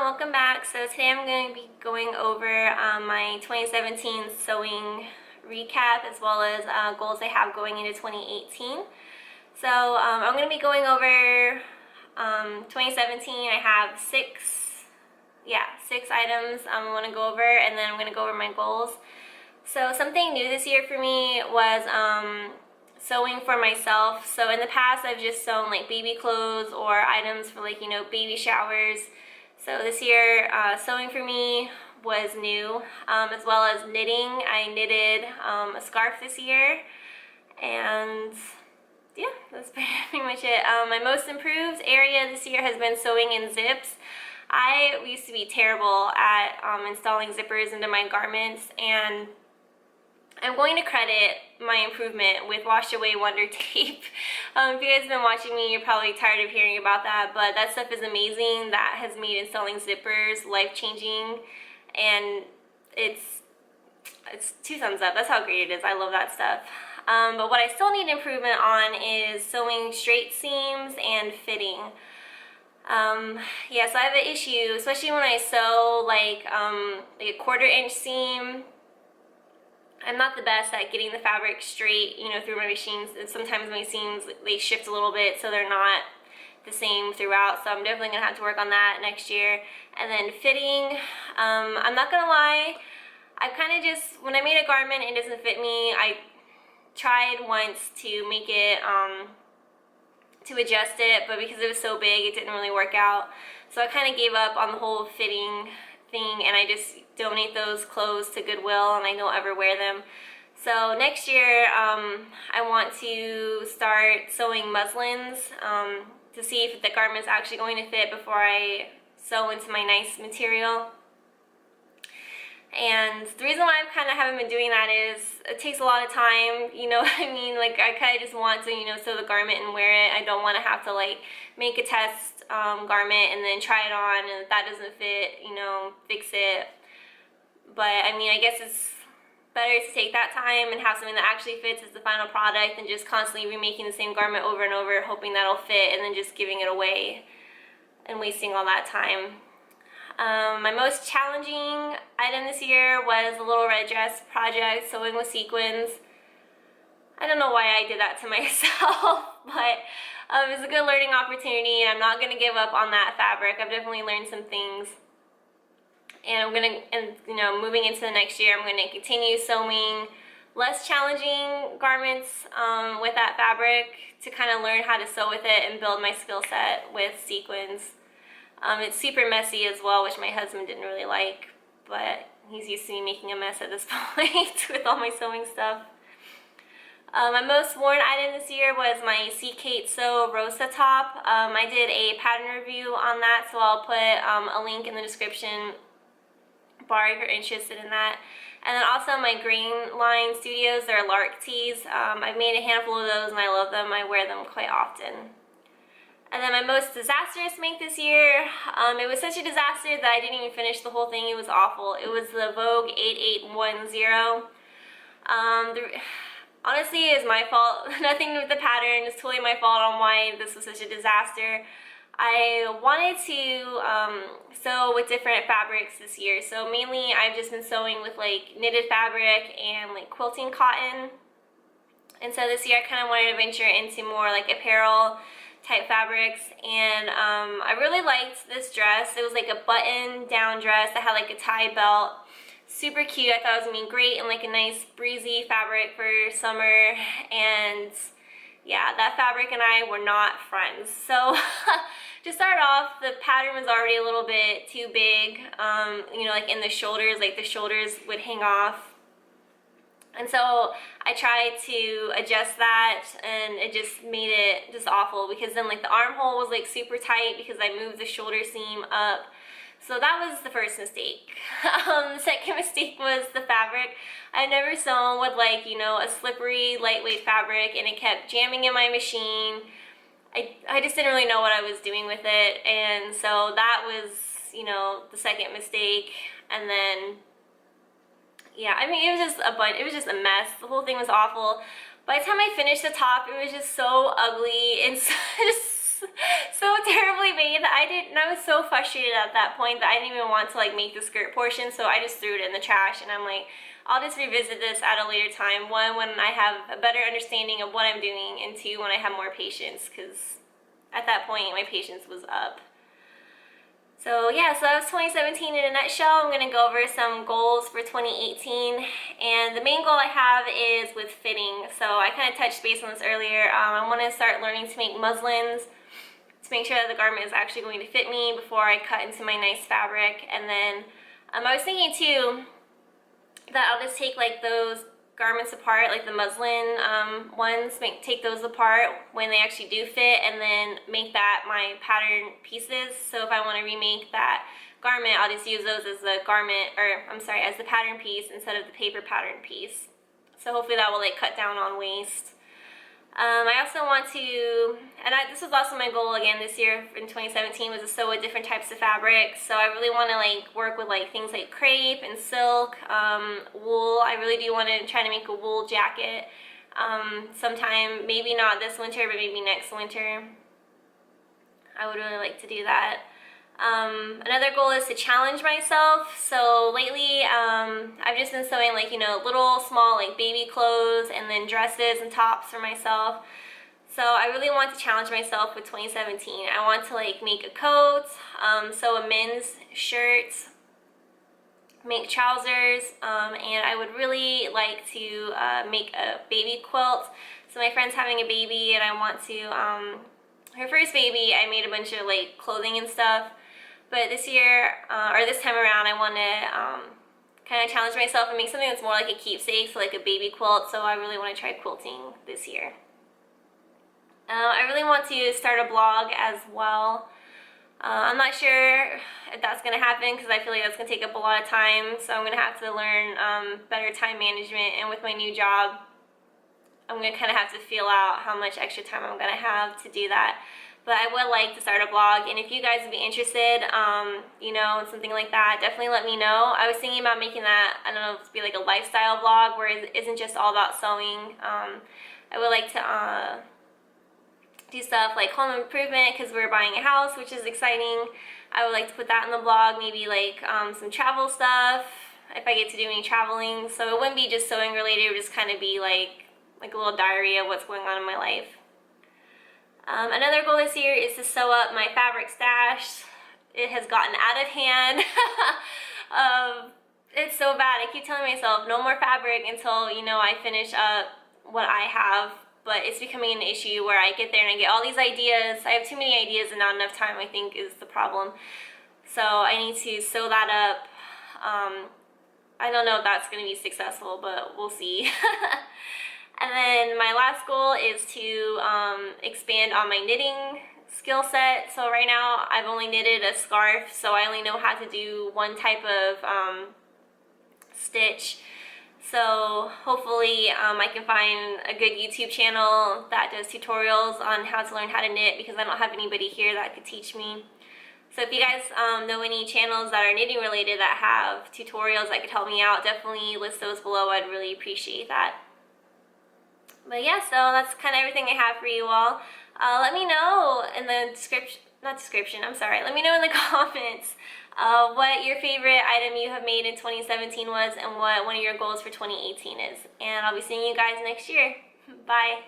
welcome back. So today I'm going to be going over my 2017 sewing recap as well as goals I have going into 2018. So I'm going to be going over 2017. I have six items I want to go over, and then I'm going to go over my goals. So something new this year for me was sewing for myself. So in the past I've just sewn like baby clothes or items for like, baby showers. So this year sewing for me was new, as well as knitting. I knitted a scarf this year, and yeah, that's pretty much it. My most improved area this year has been sewing in zips. I used to be terrible at installing zippers into my garments, and I'm going to credit my improvement with Wash Away Wonder Tape. If you guys have been watching me, you're probably tired of hearing about that, but that stuff is amazing. That has made installing zippers life-changing, and it's 2 thumbs up. That's how great it is. I love that stuff. But what I still need improvement on is sewing straight seams and fitting. Yeah, so I have an issue, especially when I sew like a 1/4 inch seam. I'm not the best at getting the fabric straight, through my machines. Sometimes my seams, they shift a little bit, so they're not the same throughout. So I'm definitely gonna have to work on that next year. And then fitting, I'm not gonna lie, I kind of just, when I made a garment and it doesn't fit me, I tried once to make it, to adjust it, but because it was so big, it didn't really work out. So I kind of gave up on the whole fitting thing, and I just donate those clothes to Goodwill, and I don't ever wear them. So next year I want to start sewing muslins to see if the garment's actually going to fit before I sew into my nice material. And the reason why I kind of haven't been doing that is it takes a lot of time, what I mean? Like, I kind of just want to, sew the garment and wear it. I don't want to have to, like, make a test garment and then try it on, and if that doesn't fit, fix it. But, I mean, I guess it's better to take that time and have something that actually fits as the final product than just constantly remaking the same garment over and over, hoping that'll fit, and then just giving it away and wasting all that time. My most challenging item this year was the Little Red Dress project, sewing with sequins. I don't know why I did that to myself, but it was a good learning opportunity, and I'm not going to give up on that fabric. I've definitely learned some things, and moving into the next year, I'm going to continue sewing less challenging garments with that fabric to kind of learn how to sew with it and build my skill set with sequins. It's super messy as well, which my husband didn't really like, but he's used to me making a mess at this point with all my sewing stuff. My most worn item this year was my C. Kate Sew Rosa top. I did a pattern review on that, so I'll put a link in the description bar if you're interested in that. And then also my Grain Line Studios, they're Lark tees. I've made a handful of those and I love them. I wear them quite often. And then my most disastrous make this year, it was such a disaster that I didn't even finish the whole thing. It was awful. It was the Vogue 8810. Honestly, it's my fault. Nothing with the pattern. It's totally my fault on why this was such a disaster. I wanted to sew with different fabrics this year. So mainly I've just been sewing with like knitted fabric and like quilting cotton. And so this year I kind of wanted to venture into more like apparel type fabrics, and I really liked this dress. It was like a button down dress that had like a tie belt. Super cute. I thought it was gonna be great and like a nice breezy fabric for summer, and yeah, that fabric and I were not friends. So to start off, the pattern was already a little bit too big, like in the shoulders, like the shoulders would hang off. And so I tried to adjust that, and it just made it just awful, because then like the armhole was like super tight because I moved the shoulder seam up. So that was the first mistake. The second mistake was the fabric. I never sewn with like, a slippery, lightweight fabric, and it kept jamming in my machine. I just didn't really know what I was doing with it, and so that was, the second mistake. And then yeah, I mean, it was just a mess. The whole thing was awful. By the time I finished the top, it was just so ugly and just so terribly made that I was so frustrated at that point that I didn't even want to like make the skirt portion, so I just threw it in the trash, and I'm like, I'll just revisit this at a later time. One, when I have a better understanding of what I'm doing, and two, when I have more patience, because at that point my patience was up. So yeah, so that was 2017 in a nutshell. I'm going to go over some goals for 2018, and the main goal I have is with fitting. So I kind of touched base on this earlier. I want to start learning to make muslins to make sure that the garment is actually going to fit me before I cut into my nice fabric. And then I was thinking too that I'll just take like those garments apart, like the muslin ones, take those apart when they actually do fit, and then make that my pattern pieces. So if I want to remake that garment, I'll just use those as the garment, or I'm sorry, as the pattern piece instead of the paper pattern piece. So hopefully that will like cut down on waste. I also want to, and this was also my goal again this year in 2017, was to sew with different types of fabric. So I really want to like work with like things like crepe and silk, wool. I really do want to try to make a wool jacket sometime, maybe not this winter, but maybe next winter. I would really like to do that. Another goal is to challenge myself. So lately I've just been sewing like, you know, little small like baby clothes and then dresses and tops for myself. So I really want to challenge myself with 2017. I want to like make a coat, sew a men's shirt, make trousers, and I would really like to make a baby quilt. So my friend's having a baby, and I want to, her first baby, I made a bunch of like clothing and stuff. But this year, or this time around, I want to kind of challenge myself and make something that's more like a keepsake, so like a baby quilt. So I really want to try quilting this year. I really want to start a blog as well. I'm not sure if that's going to happen because I feel like that's going to take up a lot of time. So I'm going to have to learn better time management, and with my new job, I'm going to kind of have to feel out how much extra time I'm going to have to do that. But I would like to start a blog, and if you guys would be interested, you know, in something like that, definitely let me know. I was thinking about making that, I don't know, to be like a lifestyle blog where it isn't just all about sewing. I would like to do stuff like home improvement, because we're buying a house, which is exciting. I would like to put that in the blog, maybe like some travel stuff, if I get to do any traveling. So it wouldn't be just sewing related, it would just kind of be like a little diary of what's going on in my life. Another goal this year is to sew up my fabric stash. It has gotten out of hand. It's so bad. I keep telling myself no more fabric until, you know, I finish up what I have, but it's becoming an issue where I get there and I get all these ideas. I have too many ideas and not enough time, I think, is the problem. So I need to sew that up. I don't know if that's going to be successful, but we'll see. And then my last goal is to expand on my knitting skill set. So right now I've only knitted a scarf, so I only know how to do one type of stitch. So hopefully I can find a good YouTube channel that does tutorials on how to learn how to knit, because I don't have anybody here that could teach me. So if you guys know any channels that are knitting related that have tutorials that could help me out, definitely list those below. I'd really appreciate that. But yeah, so that's kind of everything I have for you all. Let me know in the let me know in the comments what your favorite item you have made in 2017 was, and what one of your goals for 2018 is. And I'll be seeing you guys next year. Bye.